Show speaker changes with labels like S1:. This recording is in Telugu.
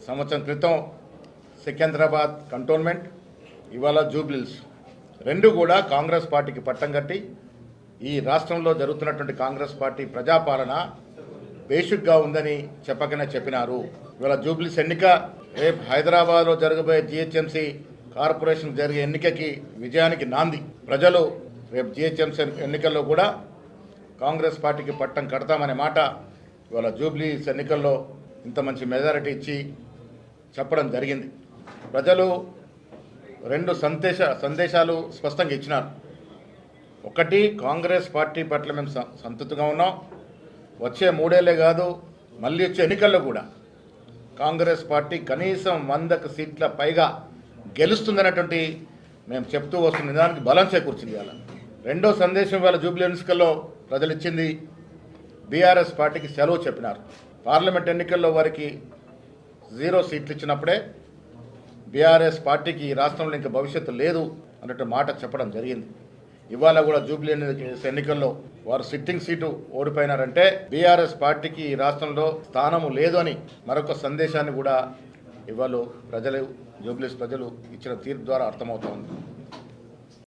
S1: సంవత్సరం క్రితం సికింద్రాబాద్ కంటోన్మెంట్, ఇవాళ జూబ్లీహిల్స్ రెండు కూడా కాంగ్రెస్ పార్టీకి పట్టం కట్టి ఈ రాష్ట్రంలో జరుగుతున్నటువంటి కాంగ్రెస్ పార్టీ ప్రజాపాలన బేసిక్గా ఉందని చెప్పకనే చెప్పినారు. ఇవాళ జూబ్లీహిల్స్ ఎన్నిక రేపు హైదరాబాద్లో జరగబోయే జిహెచ్ఎంసీ కార్పొరేషన్ జరిగే ఎన్నికకి విజయానికి నాంది. ప్రజలు రేపు జిహెచ్ఎంసీ ఎన్నికల్లో కూడా కాంగ్రెస్ పార్టీకి పట్టం కడతామనే మాట ఇవాళ జూబ్లీహిల్స్ ఎన్నికల్లో ఇంత మంచి మెజారిటీ ఇచ్చి చెప్పడం జరిగింది. ప్రజలు రెండు సందేశాలు స్పష్టంగా ఇచ్చినారు. ఒకటి, కాంగ్రెస్ పార్టీ పట్ల మేము సంతృప్తిగా ఉన్నాం. వచ్చే 3 ఏళ్లే కాదు, మళ్ళీ వచ్చే ఎన్నికల్లో కూడా కాంగ్రెస్ పార్టీ కనీసం 100 సీట్ల పైగా గెలుస్తుందనేటువంటి మేము చెప్తూ వస్తున్న నిదానికి బలం చేకూర్చింది. ఇవాళ రెండో సందేశం ఇవాళ జూబ్లీహిల్స్ ఎన్నికల్లో ప్రజలు ఇచ్చింది, బీఆర్ఎస్ పార్టీకి సెలవు చెప్పినారు. పార్లమెంట్ ఎన్నికల్లో వారికి 0 సీట్లు ఇచ్చినప్పుడే బీఆర్ఎస్ పార్టీకి ఈ రాష్ట్రంలో ఇంకా భవిష్యత్తు లేదు అన్నట్టు మాట చెప్పడం జరిగింది. ఇవాళ కూడా జూబ్లీహిల్స్ ఎన్నికల్లో వారు సిట్టింగ్ సీటు ఓడిపోయినారంటే బీఆర్ఎస్ పార్టీకి ఈ రాష్ట్రంలో స్థానము లేదు అని మరొక సందేశాన్ని కూడా ఇవాళ జూబ్లీహిల్స్ ప్రజలు ఇచ్చిన తీర్పు ద్వారా అర్థమవుతోంది.